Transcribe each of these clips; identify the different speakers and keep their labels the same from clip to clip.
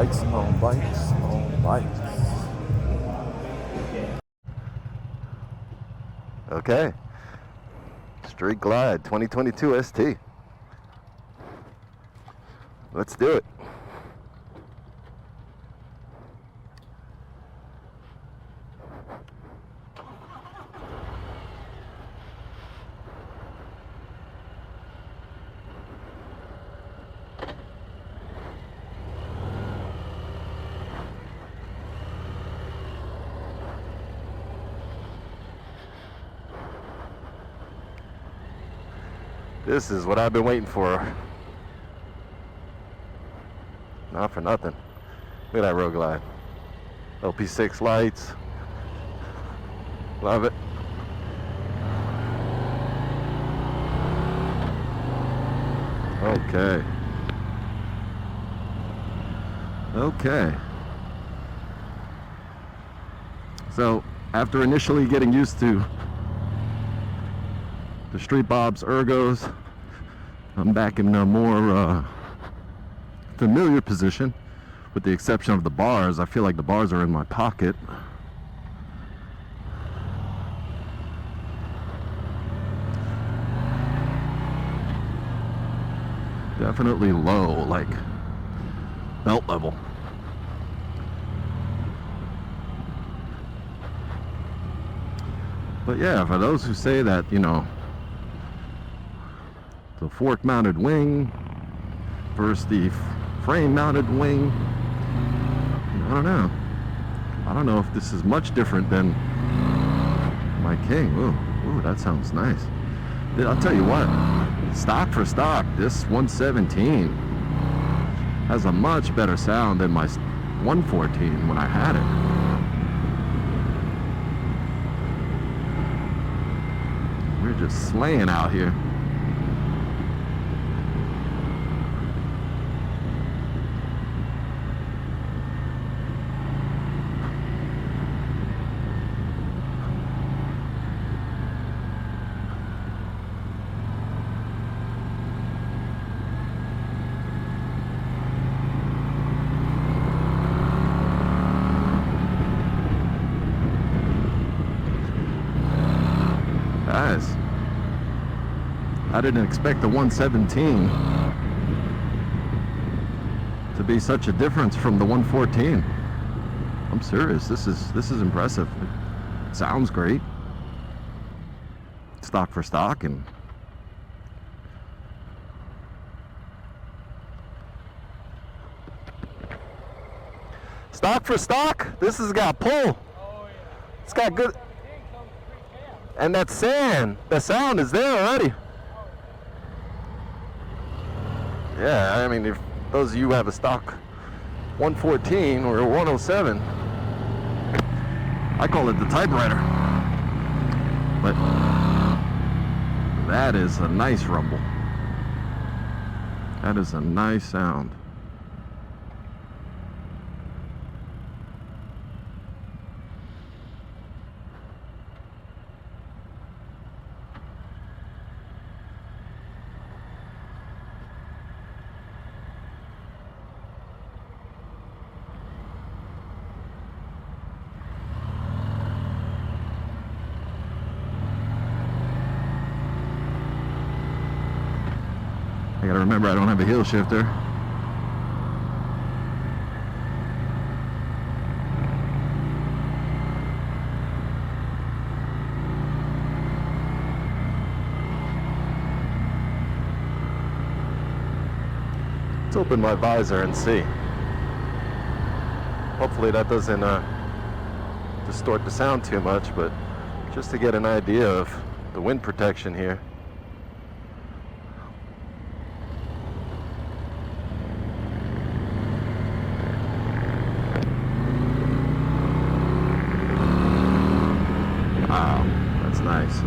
Speaker 1: bikes, on bikes, on bikes. Okay. Street Glide 2022 ST. Let's do it. This is what I've been waiting for. Not for nothing. Look at that Road Glide. LP6 lights. Love it. Okay. Okay. So, after initially getting used to the Street Bob's ergos, I'm back in a more familiar position, with the exception of the bars. I feel like the bars are in my pocket. Definitely low, like belt level. But yeah, for those who say that, you know, the fork mounted wing versus the frame mounted wing, I don't know. I don't know if this is much different than my King. Ooh, that sounds nice. I'll tell you what, stock for stock, this 117 has a much better sound than my 114 when I had it. We're just slaying out here. Guys, I didn't expect the 117 to be such a difference from the 114. I'm serious. This is impressive. It sounds great. Stock for stock, and stock for stock. This has got pull.
Speaker 2: Oh, yeah.
Speaker 1: It's got good. And that the sound is there already. Yeah, I mean, if those of you have a stock 114 or a 107, I call it the typewriter. But that is a nice rumble. That is a nice sound. I gotta remember I don't have a heel shifter. Let's open my visor and see. Hopefully that doesn't distort the sound too much, but just to get an idea of the wind protection here. Wow, that's nice.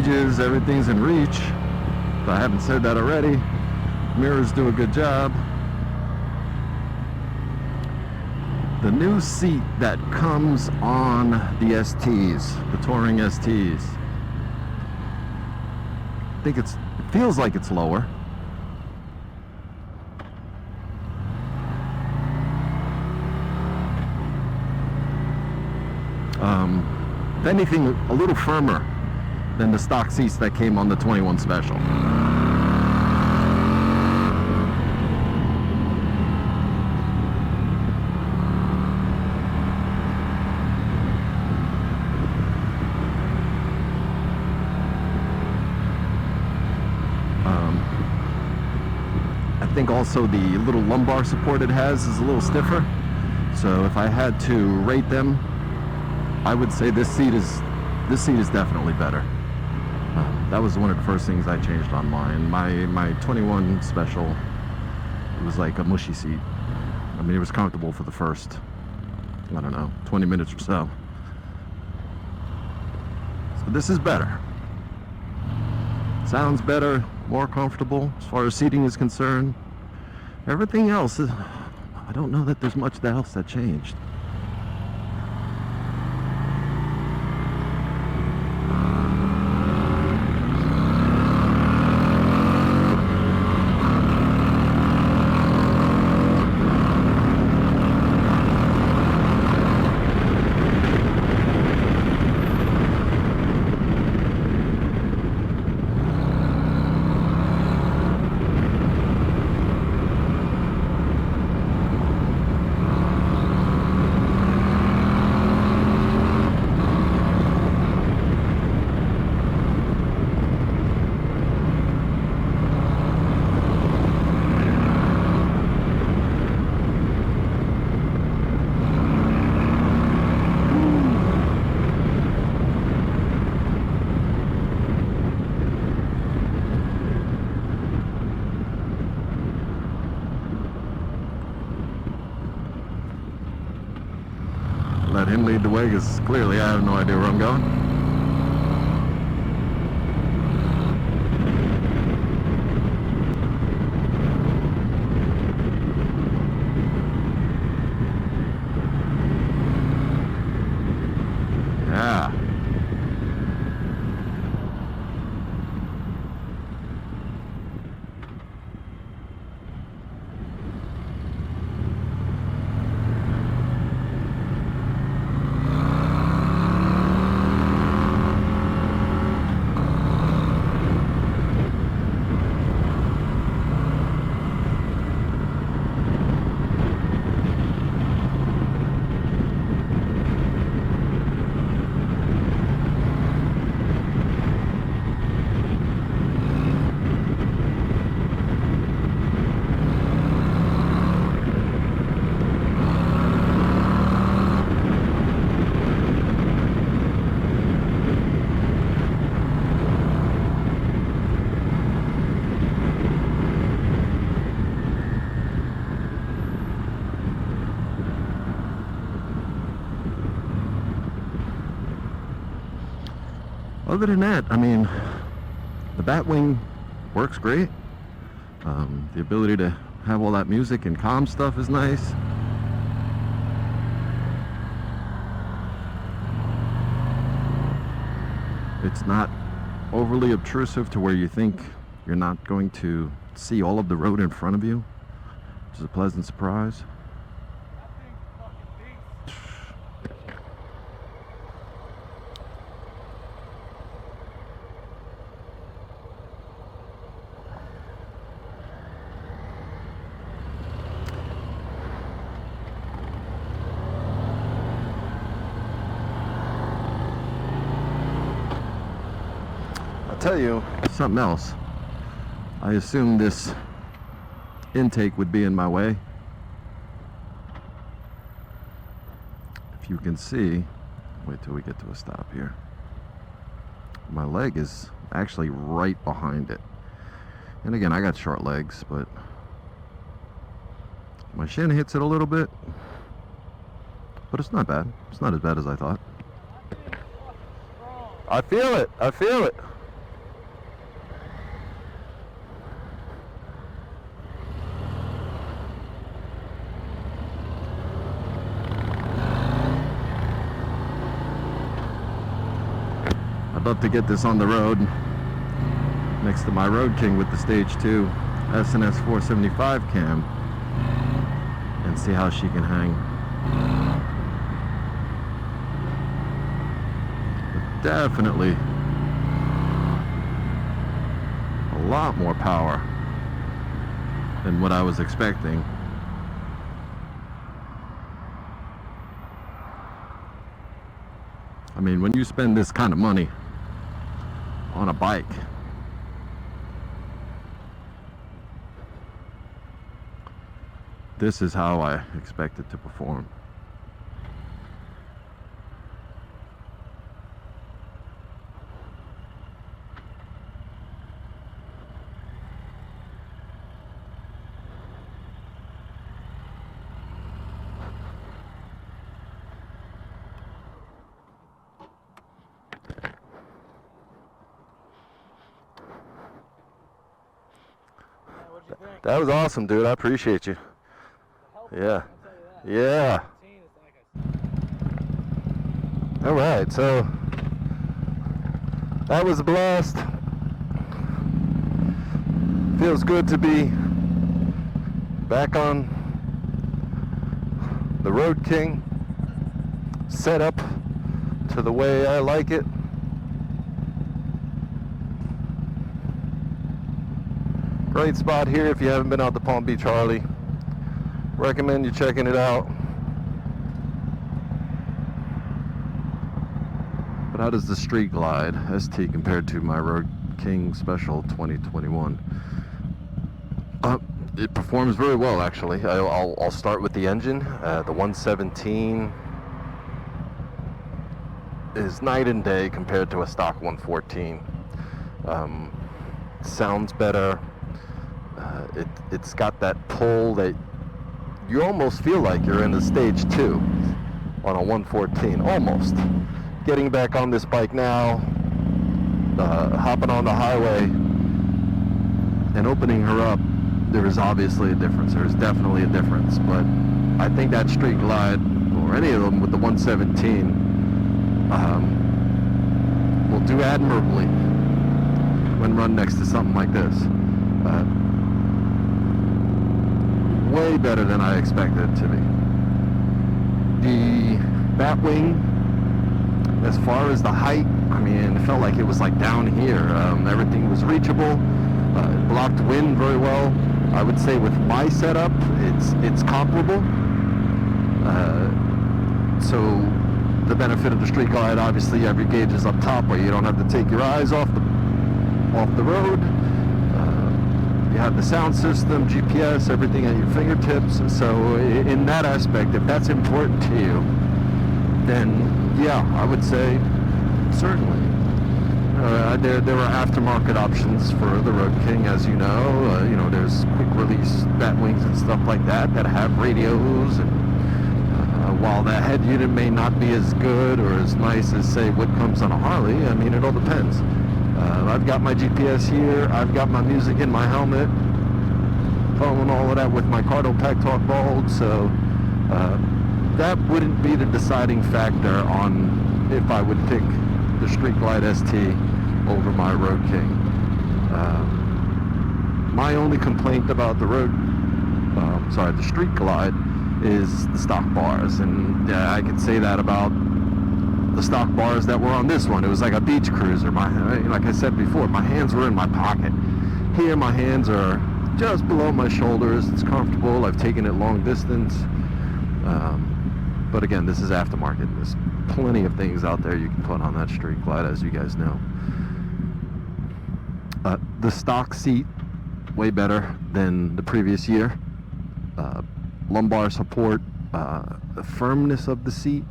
Speaker 1: gauges, everything's in reach. If I haven't said that already, mirrors do a good job. The new seat that comes on the STs, the Touring STs, I think it feels like it's lower. If anything, a little firmer than the stock seats that came on the 21 Special. I think also the little lumbar support it has is a little stiffer. So if I had to rate them, I would say this seat is definitely better. That was one of the first things I changed on mine. My 21 Special, it was like a mushy seat. I mean, it was comfortable for the first, I don't know, 20 minutes or so. So this is better. Sounds better, more comfortable as far as seating is concerned. Everything else, I don't know that there's much else that changed. Let him lead the way, because clearly I have no idea where I'm going. Yeah. Other than that, I mean, the Batwing works great. The ability to have all that music and calm stuff is nice. It's not overly obtrusive to where you think you're not going to see all of the road in front of you, which is a pleasant surprise. Tell you something else. I assumed this intake would be in my way. If you can see, wait till we get to a stop here. My leg is actually right behind it. And again, I got short legs, but my shin hits it a little bit. But it's not bad. It's not as bad as I thought. I feel it. I feel it. love to get this on the road next to my Road King with the Stage 2 SNS 475 cam and see how she can hang. But definitely a lot more power than what I was expecting. I mean, when you spend this kind of money on a bike, this is how I expect it to perform. That was awesome, dude. I appreciate you. Yeah. Yeah. All right, so that was a blast. Feels good to be back on the Road King, set up to the way I like it. Great spot here if you haven't been out to Palm Beach Harley. Recommend you checking it out. But how does the Street Glide ST compared to my Road King Special 2021? It performs very well, actually. I'll start with the engine. The 117 is night and day compared to a stock 114. Sounds better. It's got that pull that you almost feel like you're in the Stage 2 on a 114, almost. Getting back on this bike now, hopping on the highway and opening her up, there is obviously a difference. There's definitely a difference, but I think that Street Glide, or any of them with the 117, will do admirably when run next to something like this. Way better than I expected it to be. The Batwing, as far as the height, I mean, it felt like it was like down here. Everything was reachable. It blocked wind very well. I would say with my setup, it's comparable. So the benefit of the Street Glide, obviously, you have your gauges up top where you don't have to take your eyes off the road. You have the sound system, GPS, everything at your fingertips. So in that aspect, if that's important to you, then yeah, I would say certainly. There are aftermarket options for the Road King, as you know. There's quick release Batwings and stuff like that have radios. And while that head unit may not be as good or as nice as, say, what comes on a Harley, I mean, it all depends. I've got my GPS here, I've got my music in my helmet, following all of that with my Cardo Pack Talk Bold, so that wouldn't be the deciding factor on if I would pick the Street Glide ST over my Road King. My only complaint about the the Street Glide is the stock bars, and I could say that about the stock bars that were on this one. It was like a beach cruiser. Like I said before, my hands were in my pocket. Here my hands are just below my shoulders. It's comfortable. I've taken it long distance. But again, this is aftermarket. There's plenty of things out there you can put on that Street Glide, as you guys know. The stock seat, way better than the previous year. Lumbar support, the firmness of the seat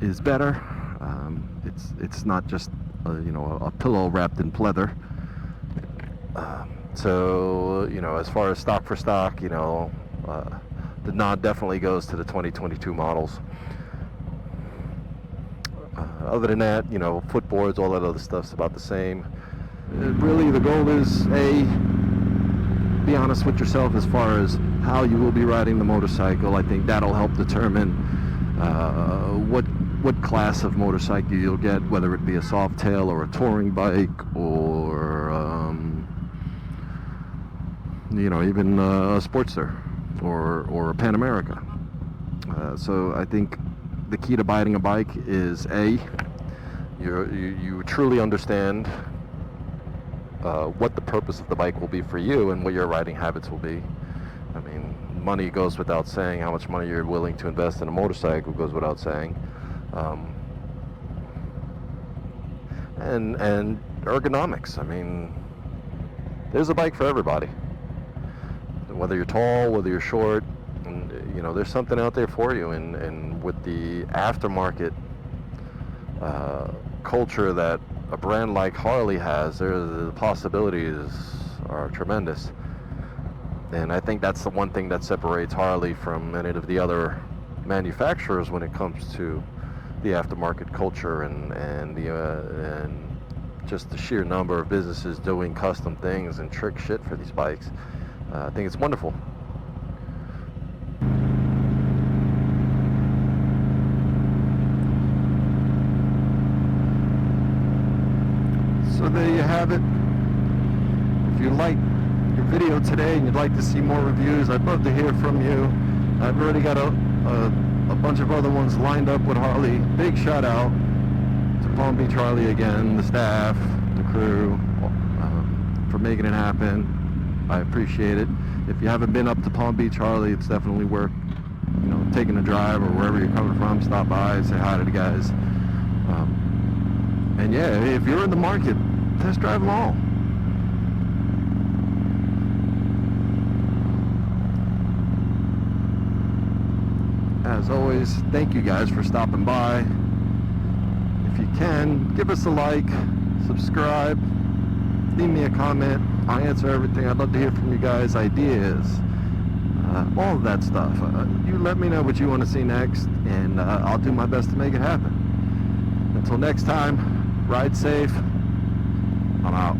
Speaker 1: is better. It's not just a pillow wrapped in pleather. So as far as stock for stock, the nod definitely goes to the 2022 models. Other than that, footboards, all that other stuff's about the same. Really, the goal is be honest with yourself as far as how you will be riding the motorcycle. I think that'll help determine what what class of motorcycle you'll get, whether it be a Softail or a touring bike, or even a Sportster or a Pan America. So I think the key to buying a bike is you truly understand what the purpose of the bike will be for you and what your riding habits will be. I mean, money goes without saying. How much money you're willing to invest in a motorcycle goes without saying. And ergonomics. I mean, there's a bike for everybody. Whether you're tall, whether you're short, and there's something out there for you. And with the aftermarket culture that a brand like Harley has, the possibilities are tremendous. And I think that's the one thing that separates Harley from any of the other manufacturers when it comes to the aftermarket culture and just the sheer number of businesses doing custom things and trick shit for these bikes. I think it's wonderful. So there you have it. If you like your video today and you'd like to see more reviews, I'd love to hear from you. I've already got a bunch of other ones lined up with Harley. Big shout out to Palm Beach Harley again, the staff, the crew, for making it happen. I appreciate it. If you haven't been up to Palm Beach Harley, it's definitely worth taking a drive, or wherever you're coming from, stop by and say hi to the guys. And yeah, if you're in the market, test drive them all. As always, thank you guys for stopping by. If you can, give us a like, subscribe, leave me a comment. I answer everything. I'd love to hear from you guys, ideas, all of that stuff. You let me know what you want to see next, and I'll do my best to make it happen. Until next time, ride safe. I'm out.